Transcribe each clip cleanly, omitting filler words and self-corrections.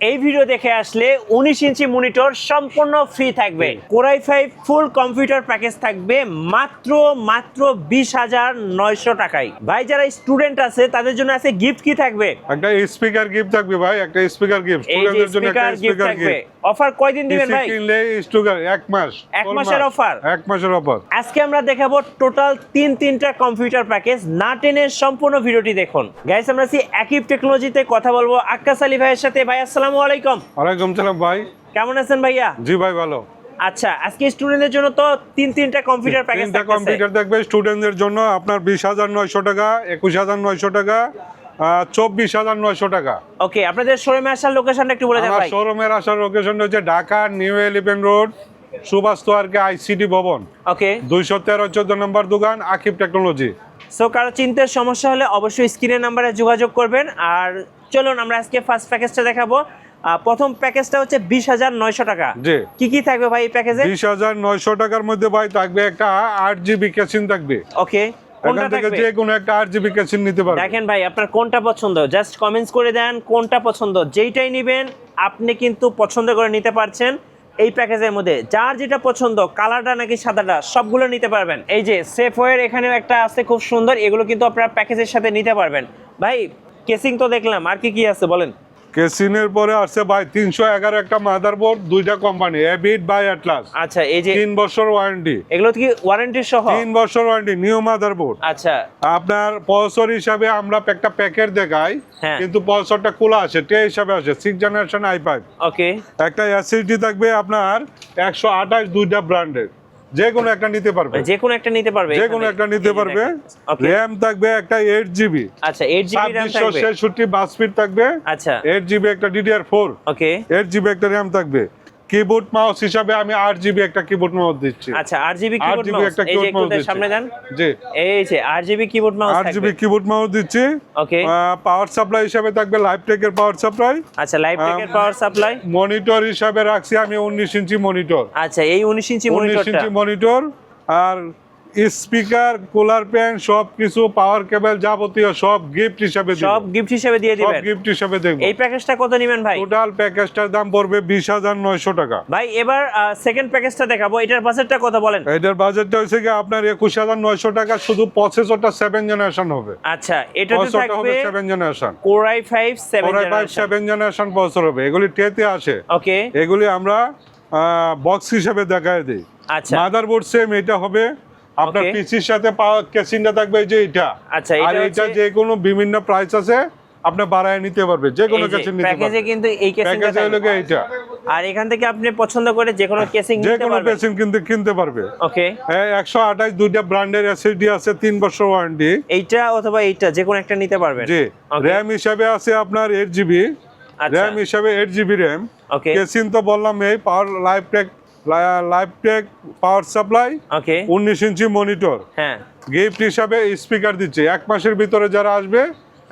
এই ভিডিও দেখে আসলে 19 ইঞ্চি মনিটর সম্পূর্ণ ফ্রি থাকবে। Core i5 ফুল কম্পিউটার প্যাকেজ থাকবে মাত্র 20,900 টাকায়। ভাই যারা স্টুডেন্ট আছে তাদের জন্য আছে গিফট কি থাকবে? একটা স্পিকার গিফট থাকবে ভাই, একটা স্পিকার গিফট স্টুডেন্টদের জন্য একটা স্পিকার গিফট। অফার কয়দিন দিবেন ভাই? কিনলে স্পিকার 1 মাস। 1 মাসের অফার। 1 মাসের অফার। আজকে আমরা দেখাবো টোটাল তিনটা কম্পিউটার প্যাকেজ। না টেনে সম্পূর্ণ ভিডিওটি দেখুন। গাইস আমরা আছি আকিব টেকনোলজিতে কথা বলবো আক্কাস আলী ভাইয়ের সাথে। ভাই আসসালামু আলাইকুম। ওয়ালাইকুম সালাম ভাই। কেমন আছেন ভাইয়া? জি ভাই ভালো। আচ্ছা আজকে স্টুডেন্টদের জন্য তো তিনটা কম্পিউটার প্যাকেজ থাকছে। কম্পিউটার থাকবে স্টুডেন্টদের জন্য আপনার 20,900 টাকা, 21,900 টাকা, 24,900 টাকা। ওকে, আপনাদের শোরুমে আসার লোকেশনটা একটু বলে দেন ভাই। শোরুমের আসার লোকেশন হচ্ছে ঢাকা নিউ এলিফ্যান্ট রোড, সুভাষ তোয়ারকে আইসিটি ভবন। ওকে, 213-14 নম্বর দোকান আকিব টেকনোলজি। সো কারো চিন্তার সমস্যা হলে অবশ্যই স্ক্রিনের নাম্বারে যোগাযোগ করবেন। আর চলুন আমরা আজকে ফার্স্ট প্যাকেজটা দেখাবো। প্রথম প্যাকেজটা হচ্ছে 20,900 টাকা। জি। কি থাকবে ভাই এই প্যাকেজে? 20,900 টাকার মধ্যে ভাই থাকবে একটা 8GB ক্যাসিং থাকবে। ওকে, কোনটা থাকবে? যে কোনো একটা 8GB ক্যাসিং নিতে পারবেন। দেখেন ভাই আপনার কোনটা পছন্দ, জাস্ট কমেন্টস করে দেন কোনটা পছন্দ। যেইটাই নেবেন আপনি কিন্তু পছন্দ করে নিতে পারছেন। এই প্যাকেজের মধ্যে যার যেটা পছন্দ, কালারটা নাকি সাদাটা, সবগুলো নিতে পারবেন। এই যে সেফওয়্যার এখানেও একটা আছে খুব সুন্দর, এগুলো কিন্তু আপনারা প্যাকেজের সাথে নিতে পারবেন। ভাই কেসিং তো দেখলাম, আর কি আছে বলেন? কেসিনের পরে আছে ভাই 311 একটা মাদারবোর্ড, দুইটা কোম্পানি এবিট বাই অ্যাটলাস। আচ্ছা, এই যে 3 বছর ওয়ারেন্টি। এগুলো কি ওয়ারেন্টি সহ? 3 বছর ওয়ারেন্টি নিউ মাদারবোর্ড। আচ্ছা, আপনার প্রসেসর হিসাবে আমরা একটা প্যাকেট দেখাই, হ্যাঁ। কিন্তু প্রসেসরটা খোলা আছে, টে হিসাবে আছে 6 জেনারেশন i5। ওকে, একটা এসএসডি থাকবে আপনার 128, দুইটা ব্র্যান্ডের, যে কোনো একটা নিতে পারবে। যে কোনো একটা নিতে পারবে, যে কোনো একটা নিতে পারবে। র‍্যাম থাকবে একটা 8GB। আচ্ছা, 8GB র‍্যাম থাকবে। 2666 বাস স্পিড থাকবে। আচ্ছা, 8GB একটা DDR4। ওকে, 8GB একটা র‍্যাম থাকবে। কিবোর্ড মাউস হিসাবে আমি 8GB একটা কিবোর্ড মাউস দিচ্ছি। আচ্ছা, 8GB কিবোর্ড মাউস। একটা এই যে কিবোর্ড মাউস একটু সামনে দেন। জি, এই যে 8GB কিবোর্ড মাউস থাকবে। 8GB কিবোর্ড মাউস দিচ্ছি। ওকে, পাওয়ার সাপ্লাই হিসাবে থাকবে লাইভটেকের পাওয়ার সাপ্লাই। আচ্ছা, লাইভটেকের পাওয়ার সাপ্লাই। মনিটর হিসাবে রাখছি আমি 19 ইঞ্চি মনিটর। আচ্ছা, এই 19 ইঞ্চি 19 মনিটরটা। ইঞ্চি মনিটর আর স্পিকার, কুলার ফ্যান সবকিছু, পাওয়ার কেবল যাবতীয় সব গিফট হিসাবে দেব। সব গিফট হিসেবে দিয়ে সব দিবেন। গিফট হিসাবে দেব। এই প্যাকেজটা কত নেবেন ভাই? টোটাল প্যাকেজটার দাম পড়বে 20,900 টাকা। ভাই এবার সেকেন্ড প্যাকেজটা দেখাবো। এটার বাজেটটা কত বলেন? এটার বাজেটটা হচ্ছে কি আপনার 21,900 টাকা, শুধু প্রসেসরটা 7 জেনারেশন হবে। আচ্ছা, এটাতে থাকবে 7 generation. Core i5 7 Core i5 generation. 7 generation processor হবে। এগুলি টেতে আসে। ওকে, এগুলি আমরা বক্স হিসেবে দেখায় দেই। আচ্ছা, মাদারবোর্ড সেম এটা হবে। আপনার Okay. পিসির সাথে কেসিংটা থাকবে এই যে এটা। আচ্ছা, আর এটা যে কোনো বিভিন্ন প্রাইস আছে, আপনি বাড়ায় নিতে পারবে, যে কোনো কেসিং নিতে প্যাকেজে পারবে। কিন্তু এই কেসিংটা প্যাকেজে হলো থাকবে। এইটা। আর এখান থেকে আপনি পছন্দ করে যে কোনো কেসিং যে নিতে কোনো পারবেন। কেসিং কিন্তু কিনতে পারবে। ওকে, 128 দুইটা ব্র্যান্ডের এসএসডি আছে, 3 বছর ওয়ারেন্টি। এইটা অথবা এইটা যে কোনো একটা নিতে পারবেন। জি। Okay. র‍্যাম হিসাবে আছে আপনার 8GB। আচ্ছা, র‍্যাম হিসাবে 8GB র‍্যাম। ওকে, কেসিং তো বললাম, এই পাওয়ার লাইভটেক পাওয়ার সাপ্লাই, ওকে, 19 ইঞ্চি মনিটর। হ্যাঁ, গিফট হিসাবে স্পিকার দিচ্ছে। 1 মাসের ভিতরে যারা আসবে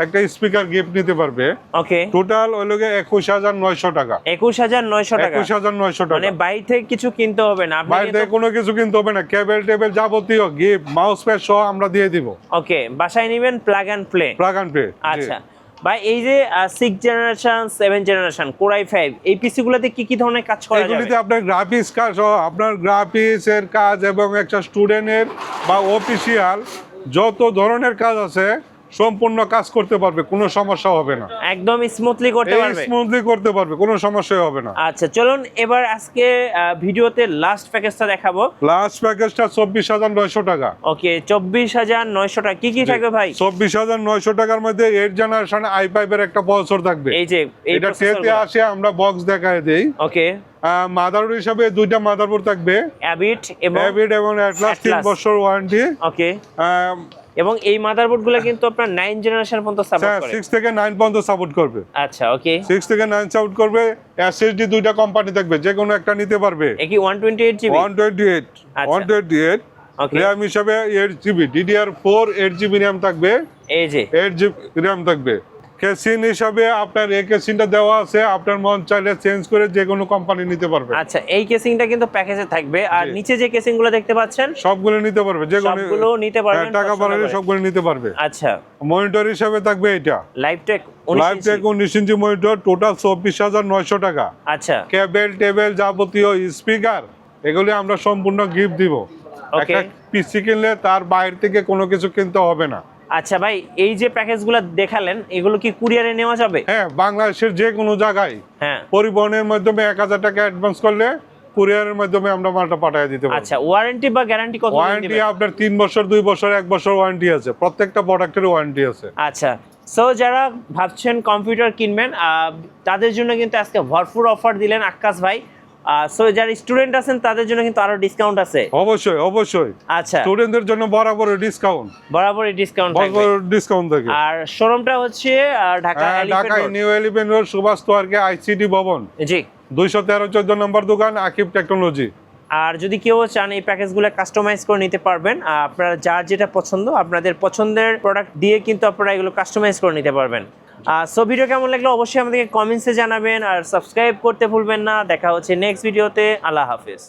একটা স্পিকার গিফট নিতে পারবে। ওকে। টোটাল ওই লোকে 21,900 টাকা। 21,900 টাকা। 21,900 টাকা। মানে বাইরে থেকে কিছু কিনতে হবে না, আপনি বাইরে থেকে কোনো কিছু কিনতে হবে না। কেবল টেবিল যাবতীয় গিফট, মাউস প্যাড সহ আমরা দিয়ে দিব। ওকে, বাসায় নেবেন plug and play. Plug and play. আচ্ছা ভাই, এই যে 6 জেনারেশন 7 জেনারেশন Core i5 এই পিসি গুলোতে কি ধরনের কাজ করা যাবে? এগুলিতে আপনার গ্রাফিক্স কাজ সহ, আপনার গ্রাফিক্স এর কাজ এবং একটা স্টুডেন্টের বা অফিসিয়াল যত ধরনের কাজ আছে সম্পূর্ণ কাজ করতে পারবে, কোনো সমস্যা হবে না। একদম স্মুথলি করতে পারবে। স্মুথলি করতে পারবে, কোনো সমস্যা হবে না। আচ্ছা চলুন এবার আজকে ভিডিওতে লাস্ট প্যাকেজটা দেখাবো। লাস্ট প্যাকেজটা 24,900 টাকা। ওকে, 24,900 টাকা। কি থাকবে ভাই? 24,900 টাকার মধ্যে 8 জেনারেশন i5 এর একটা প্রসেসর থাকবে। এই যে এটা টেতে আসে, আমরা বক্স দেখায় দেই। ওকে, মাদারবোর্ড হিসাবে দুইটা মাদারবোর্ড থাকবে, অ্যাবিট এবং অ্যাটলাস 3 বছর ওয়ারেন্টি। ওকে, এবং এই মাদারবোর্ডগুলো কিন্তু আপনার 9 জেনারেশন পর্যন্ত সাপোর্ট করে। 6 থেকে 9 পর্যন্ত সাপোর্ট করবে। আচ্ছা, ওকে, 6 থেকে 9 সাপোর্ট করবে। এসএসডি দুইটা কোম্পানি থাকবে, যে কোনো একটা নিতে পারবে। এই কি 128 জিবি? 128 ওকে, র‍্যাম হিসাবে 8GB, DDR4 8GB র‍্যাম থাকবে। এই যে 8GB র‍্যাম থাকবে। কেসিন হিসাবে আপনার এই কেসিনটা দেওয়া আছে, আপনার মন চাইলে চেঞ্জ করে যে কোনো কোম্পানি নিতে পারবে। আচ্ছা, এই কেসিংটা কিন্তু প্যাকেজে থাকবে, আর জি। নিচে যে কেসিং গুলো দেখতে পাচ্ছেন সবগুলো নিতে পারবে, যে কোনো সবগুলো নিতে পারবেন টাকা পছন্দ বাড়ালে করে। সবগুলো নিতে পারবে। আচ্ছা, মনিটর হিসাবে থাকবে এটা লাইভটেক লাইভটেক 19 ইঞ্চি মনিটর, টোটাল 24,900 টাকা। আচ্ছা, কেবল টেবিল যাবতীয় স্পিকার এগুলি আমরা সম্পূর্ণ গিফট দিব। একটা পিসি কিনলে তার বাইরে থেকে কোনো কিছু কিনতে হবে না। আচ্ছা ভাই, এই যে প্যাকেজগুলো দেখালেন এগুলো কি কুরিয়ারে নেওয়া যাবে? হ্যাঁ, বাংলাদেশের যে কোনো জায়গায় হ্যাঁ। পরিবহনের মাধ্যমে 1000 টাকা অ্যাডভান্স করলে কুরিয়ারের মাধ্যমে আমরা মালটা পাঠিয়ে দিতে পারবো। আচ্ছা, ওয়ারেন্টি বা গ্যারান্টি কত দিন ওয়ারেন্টি দিবেন? আপনার 3 বছর, 2 বছর, 1 বছর ওয়ারেন্টি আছে, প্রত্যেকটা প্রোডাক্টের ওয়ারেন্টি আছে। আচ্ছা, সো যারা ভাবছেন কম্পিউটার কিনবেন তাদের জন্য কিন্তু আজকে ভরপুর অফার দিলেন আক্কাস ভাই। সো যারা স্টুডেন্ট আছেন তাদের জন্য কিন্তু আরো ডিসকাউন্ট আছে। অবশ্যই অবশ্যই, আচ্ছা, স্টুডেন্টদের জন্য বরাবর ডিসকাউন্ট, বরাবরই ডিসকাউন্ট থাকবে। বরাবর ডিসকাউন্ট থাকে। আর শোরুমটা হচ্ছে Dhaka Dhaka New Elephant Road, সুভাষ তোয়ারকে আইসিটি ভবন, জি 213-14 নম্বর দোকান, আকিব টেকনোলজি। আর যদি কেউ চান এই প্যাকেজগুলো কাস্টমাইজ করে নিতে পারবেন, আপনারা যার যেটা পছন্দ আপনাদের পছন্দের প্রোডাক্ট দিয়ে কিন্তু আপনারা এগুলো কাস্টমাইজ করে নিতে পারবেন। সো ভিডিও কেমন লাগলো অবশ্যই আমাদেরকে কমেন্টসে জানাবেন, আর সাবস্ক্রাইব করতে ভুলবেন না। দেখা হচ্ছে নেক্সট ভিডিওতে। আল্লাহ হাফেজ।